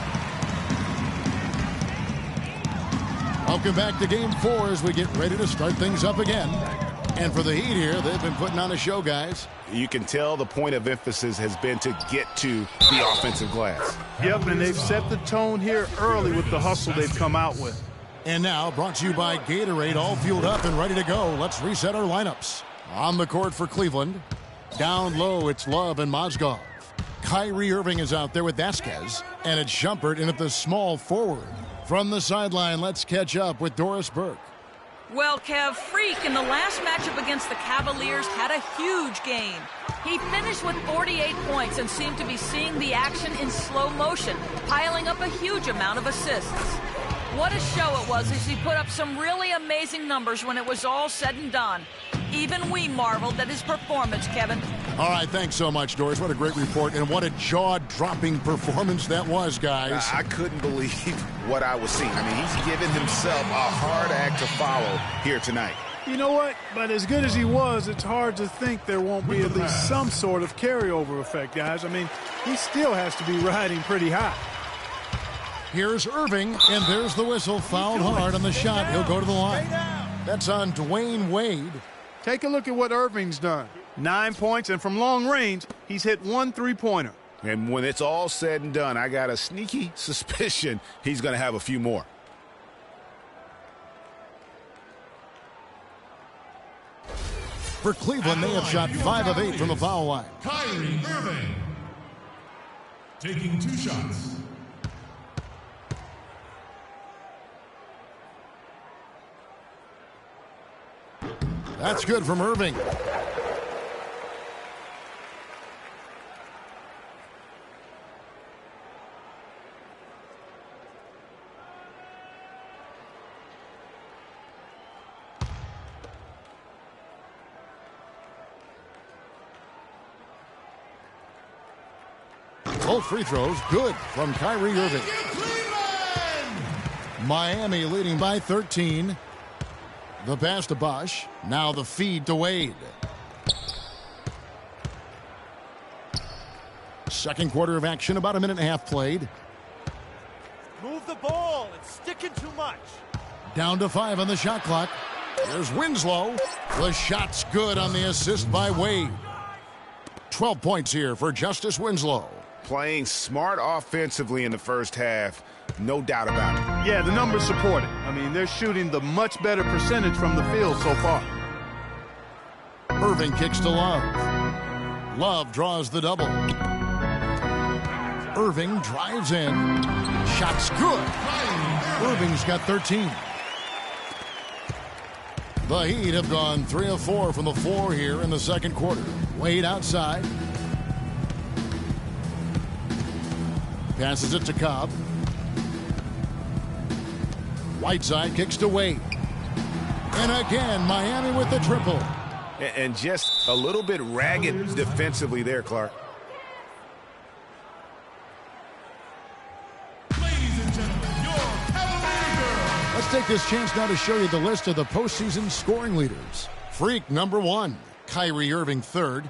Welcome back to Game 4 as we get ready to start things up again. And for the Heat here, they've been putting on a show, guys. You can tell the point of emphasis has been to get to the offensive glass. Yep, and they've set the tone here early with the hustle they've come out with. And now, brought to you by Gatorade, all fueled up and ready to go. Let's reset our lineups. On the court for Cleveland. Down low, it's Love and Mozgov. Kyrie Irving is out there with Vasquez. And it's Shumpert in at the small forward. From the sideline, let's catch up with Doris Burke. Well, Kev, Freak in the last matchup against the Cavaliers had a huge game. He finished with 48 points and seemed to be seeing the action in slow motion, piling up a huge amount of assists. What a show it was as he put up some really amazing numbers when it was all said and done. Even we marveled at his performance, Kevin. All right, thanks so much, Doris. What a great report, and what a jaw-dropping performance that was, guys. I couldn't believe what I was seeing. I mean, he's given himself a hard act to follow here tonight. You know what? But as good as he was, it's hard to think there won't be at least some sort of carryover effect, guys. I mean, he still has to be riding pretty high. Here's Irving, and there's the whistle. Fouled hard on the shot. He'll go to the line. That's on Dwayne Wade. Take a look at what Irving's done. 9 points, and from long range, he's hit 1 3-pointer. And when it's all said and done, I got a sneaky suspicion he's going to have a few more. For Cleveland, they have shot 5 of 8 from the foul line. Kyrie Irving taking 2 shots. That's good from Irving. Both free throws good from Kyrie Irving. Miami leading by 13. The pass to Bosh. Now the feed to Wade. Second quarter of action, about a minute and a half played. Move the ball. It's sticking too much. Down to 5 on the shot clock. Here's Winslow. The shot's good on the assist by Wade. 12 points here for Justice Winslow. Playing smart offensively in the first half, no doubt about it. Yeah, the numbers support it. I mean, they're shooting the much better percentage from the field so far. Irving kicks to Love. Love draws the double. Irving drives in. Shot's good. Irving's got 13. The Heat have gone 3 of 4 from the floor here in the second quarter. Wade outside. Passes it to Cobb. Whiteside kicks to Wade. And again, Miami with the triple. And just a little bit ragged defensively there, Clark. Ladies and gentlemen, your Cavalier Girls. Let's take this chance now to show you the list of the postseason scoring leaders. Freak number 1. Kyrie Irving third.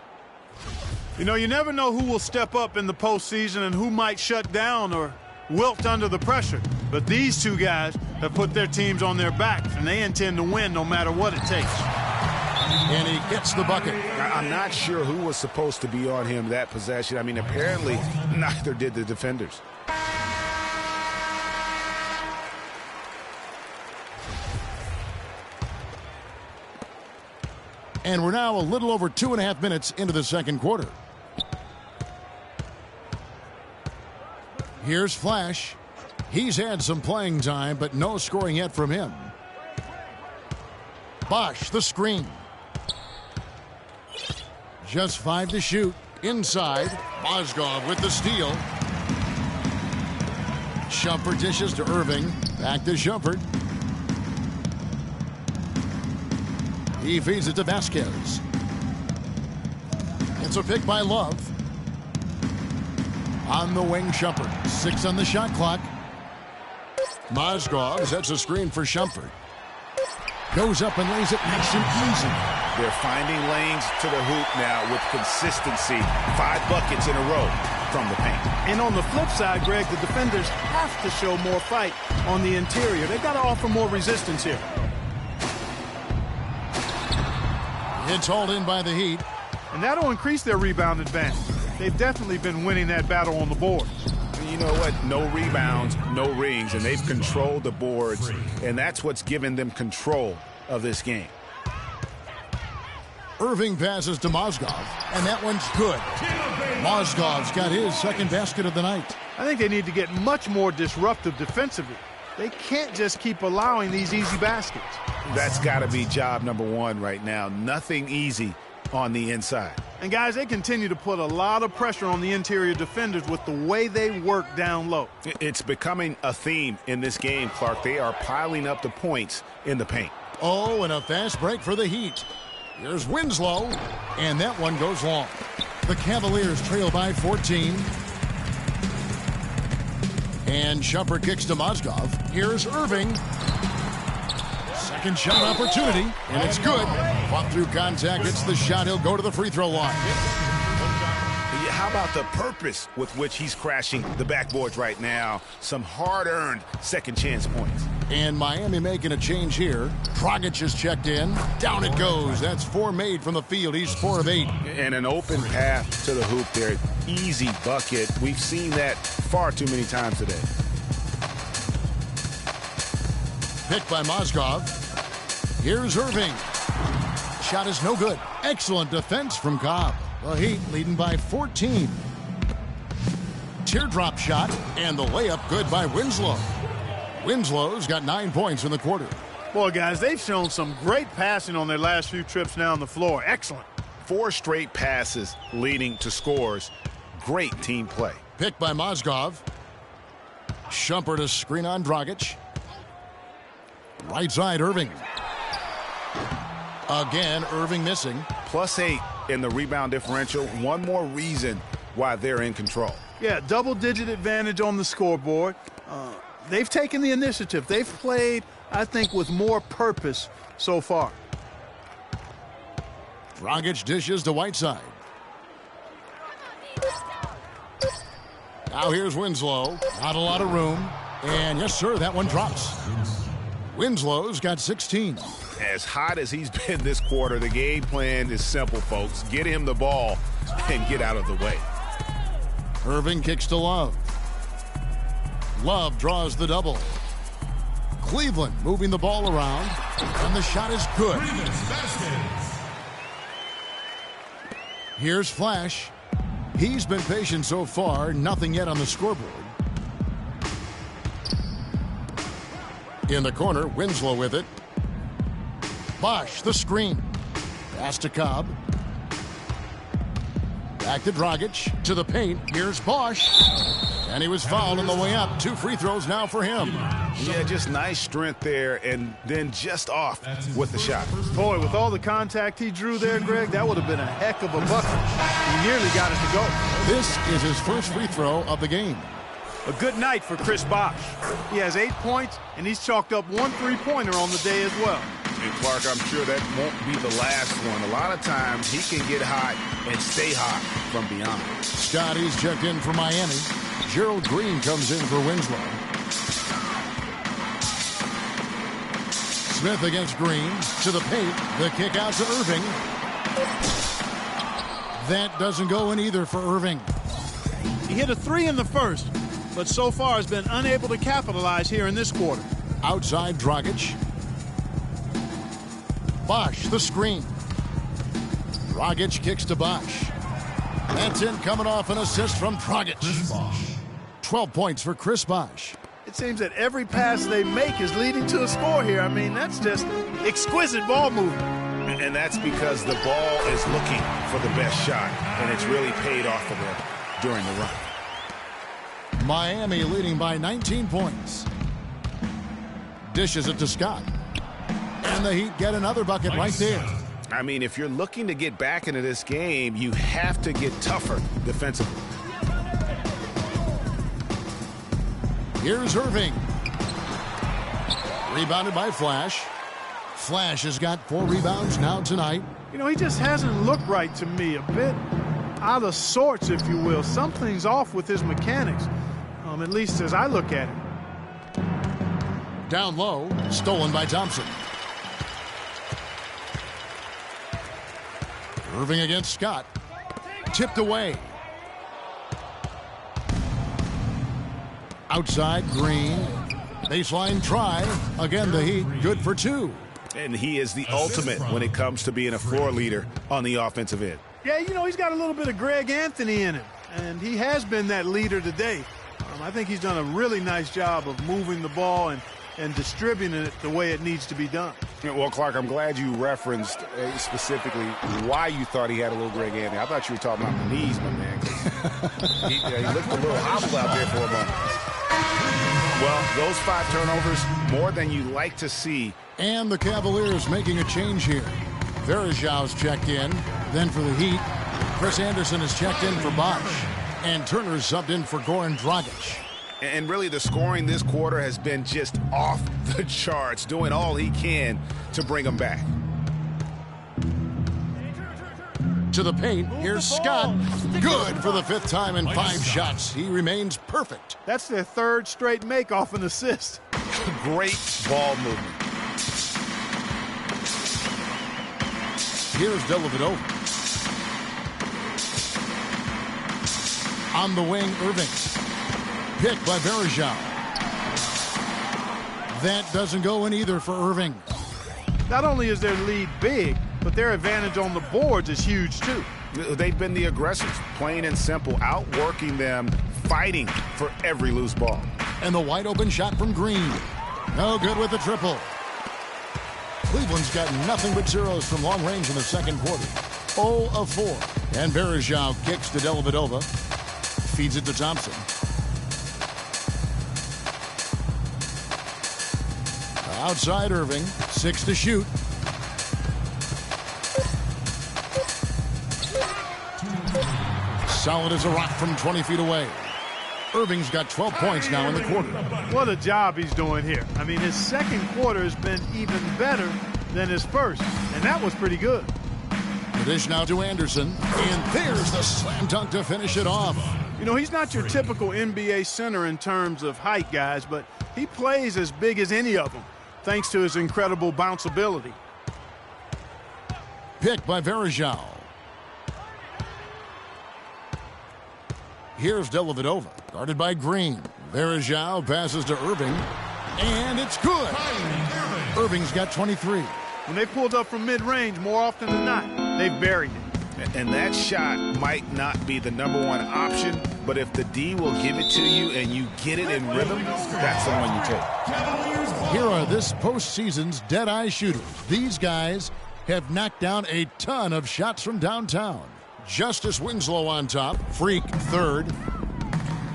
You know, you never know who will step up in the postseason and who might shut down or wilt under the pressure. But these two guys have put their teams on their backs, and they intend to win no matter what it takes. And he gets the bucket. I'm not sure who was supposed to be on him that possession. I mean, apparently neither did the defenders. And we're now a little over 2.5 minutes into the second quarter. Here's Flash. He's had some playing time, but no scoring yet from him. Bosh, the screen. Just 5 to shoot. Inside. Mozgov with the steal. Shumpert dishes to Irving. Back to Shumpert. He feeds it to Vasquez. It's a pick by Love. On the wing, Shumpert. 6 on the shot clock. Mozgov sets a screen for Shumpert. Goes up and lays it nice and easy. They're finding lanes to the hoop now with consistency. 5 buckets in a row from the paint. And on the flip side, Greg, the defenders have to show more fight on the interior. They've got to offer more resistance here. It's hauled in by the Heat. And that'll increase their rebound advantage. They've definitely been winning that battle on the board. You know what? No rebounds, no rings, and they've controlled the boards, and that's what's given them control of this game. Irving passes to Mozgov, and that one's good. Mozgov's got his second basket of the night. I think they need to get much more disruptive defensively. They can't just keep allowing these easy baskets. That's got to be job number 1 right now. Nothing easy on the inside. And guys, they continue to put a lot of pressure on the interior defenders with the way they work down low. It's becoming a theme in this game, Clark. They are piling up the points in the paint. Oh, and a fast break for the Heat. Here's Winslow, and that one goes long. The Cavaliers trail by 14. And Shumpert kicks to Mozgov. Here's Irving. Second shot opportunity, and it's good. Fought through contact, it's the shot. He'll go to the free throw line. How about the purpose with which he's crashing the backboards right now? Some hard-earned second chance points. And Miami making a change here. Dragic is checked in. Down it goes. That's 4 made from the field. He's 4 of 8. And an open path to the hoop there. Easy bucket. We've seen that far too many times today. Picked by Mozgov. Here's Irving. Shot is no good. Excellent defense from Cobb. The Heat leading by 14. Teardrop shot, and the layup good by Winslow. Winslow's got 9 points in the quarter. Boy, guys, they've shown some great passing on their last few trips down the floor. Excellent. 4 straight passes leading to scores. Great team play. Picked by Mozgov. Shumpert a screen on Dragic. Right side, Irving. Again, Irving missing. +8 in the rebound differential. One more reason why they're in control. Yeah, double-digit advantage on the scoreboard. They've taken the initiative. They've played, I think, with more purpose so far. Dragic dishes to Whiteside. Now here's Winslow. Not a lot of room. And yes, sir, that one drops. Winslow's got 16. As hot as he's been this quarter, the game plan is simple, folks. Get him the ball and get out of the way. Irving kicks to Love. Love draws the double. Cleveland moving the ball around, and the shot is good. Here's Flash. He's been patient so far, nothing yet on the scoreboard. In the corner, Winslow with it. Bosch, the screen. Pass to Cobb. Back to Dragic. To the paint. Here's Bosch. And he was fouled on the way up. 2 free throws now for him. Yeah, just nice strength there, and then just off with the shot. Boy, with all the contact he drew there, Greg, that would have been a heck of a bucket. He nearly got it to go. This is his first free throw of the game. A good night for Chris Bosch. He has 8 points, and he's chalked up 1 3-pointer on the day as well. And Clark, I'm sure that won't be the last one. A lot of times he can get hot and stay hot from beyond. Scotty's checked in for Miami. Gerald Green comes in for Winslow. Smith against Green. To the paint. The kick out to Irving. That doesn't go in either for Irving. He hit a 3 in the first, but so far has been unable to capitalize here in this quarter. Outside Dragic. Bosch, the screen. Dragic kicks to Bosch. That's in, coming off an assist from Dragic. 12 points for Chris Bosch. It seems that every pass they make is leading to a score here. I mean, that's just exquisite ball movement. And that's because the ball is looking for the best shot, and it's really paid off for them during the run. Miami leading by 19 points. Dishes it to Scott. And the Heat get another bucket right there. I mean, if you're looking to get back into this game, you have to get tougher defensively. Here's Irving. Rebounded by Flash. Flash has got 4 rebounds now tonight. You know, he just hasn't looked right to me. A bit out of sorts, if you will. Something's off with his mechanics, at least as I look at it. Down low, stolen by Thompson. Irving against Scott. Tipped away. Outside, Green. Baseline try. Again, the Heat good for 2. And he is the ultimate when it comes to being a floor leader on the offensive end. Yeah, you know, he's got a little bit of Greg Anthony in him, and he has been that leader today. I think he's done a really nice job of moving the ball and distributing it the way it needs to be done. Well, Clark, I'm glad you referenced specifically why you thought he had a little Greg Anthony. I thought you were talking about the knees, my man. He looked a little hobbled out there for a moment. Well, those 5 turnovers, more than you like to see. And the Cavaliers making a change here. Verjau's checked in. Then for the Heat, Chris Anderson has checked in for Bosch. And Turner's subbed in for Goran Dragic. And really, the scoring this quarter has been just off the charts, doing all he can to bring them back. To the paint, here's Scott. Good for the 5th time in 5 shots. He remains perfect. That's their 3rd straight make off an assist. Great ball movement. Here's Dellavedova. On the wing, Irving. Picked by Verjau. That doesn't go in either for Irving. Not only is their lead big, but their advantage on the boards is huge, too. They've been the aggressors, plain and simple, outworking them, fighting for every loose ball. And the wide open shot from Green. No good with the triple. Cleveland's got nothing but zeros from long range in the second quarter. 0 of 4. And Verjau kicks to Dellavedova. Feeds it to Thompson. Outside Irving. 6 to shoot. Solid as a rock from 20 feet away. Irving's got 12 points now in the quarter. What a job he's doing here. I mean, his second quarter has been even better than his first, and that was pretty good. The dish now to Anderson, and there's the slam dunk to finish it off. You know, he's not your typical NBA center in terms of height, guys, but he plays as big as any of them, thanks to his incredible bounce ability. Picked by Verjau. Here's Dellavedova, guarded by Green. Verjau passes to Irving, and it's good. Irving's got 23. When they pulled up from mid-range, more often than not, they buried it. And that shot might not be the #1 option, but if the D will give it to you and you get it in rhythm, that's the one you take. Here are this postseason's dead-eye shooters. These guys have knocked down a ton of shots from downtown. Justice Winslow on top, Freak third.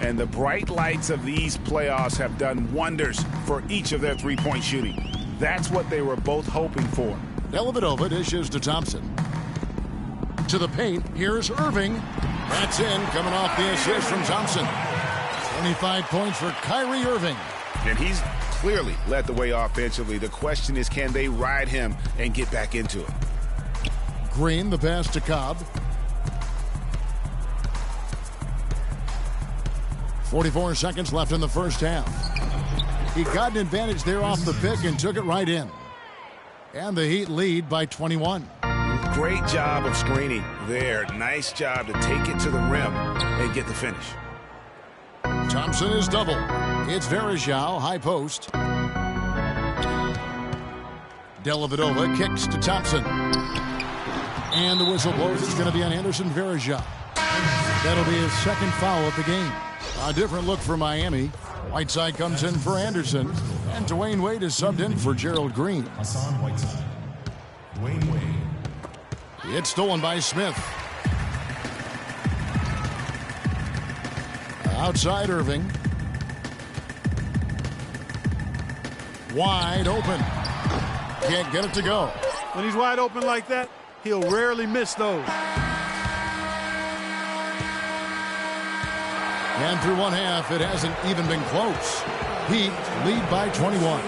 And the bright lights of these playoffs have done wonders for each of their three-point shooting. That's what they were both hoping for. Dellavedova dishes to Thompson. To the paint, here's Irving. That's in, coming off the assist from Thompson. 25 points for Kyrie Irving. And he's clearly led the way offensively. The question is, can they ride him and get back into it? Green, the pass to Cobb. 44 seconds left in the first half. He got an advantage there off the pick and took it right in. And the Heat lead by 21. Great job of screening there. Nice job to take it to the rim and get the finish. Thompson is double. It's Verjau, high post. Dellavedova kicks to Thompson. And the whistle blows. It's going to be on Anderson Verjau. That'll be his second foul of the game. A different look for Miami. Whiteside comes in for Anderson. And Dwayne Wade is subbed in for Gerald Green. Hassan Whiteside. Dwayne Wade. It's stolen by Smith. Outside Irving. Wide open. Can't get it to go. When he's wide open like that, he'll rarely miss those. And through one half, it hasn't even been close. Heat lead by 21.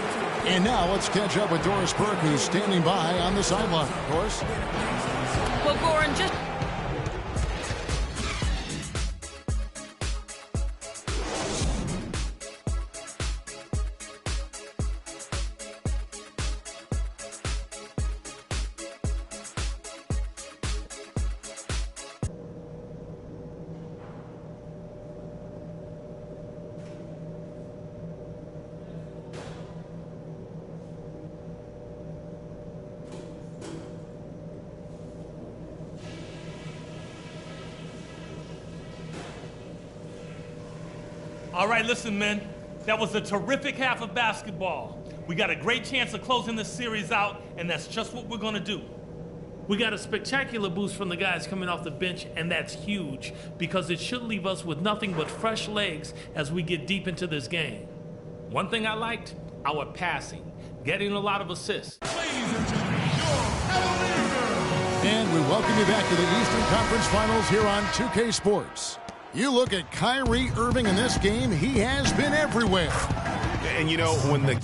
And now let's catch up with Doris Burke, who's standing by on the sideline. Doris? Well, Goran, just... All right, listen, men. That was a terrific half of basketball. We got a great chance of closing this series out, and that's just what we're going to do. We got a spectacular boost from the guys coming off the bench, and that's huge because it should leave us with nothing but fresh legs as we get deep into this game. One thing I liked, our passing, getting a lot of assists. And we welcome you back to the Eastern Conference Finals here on 2K Sports. You look at Kyrie Irving in this game, he has been everywhere. And you know, when the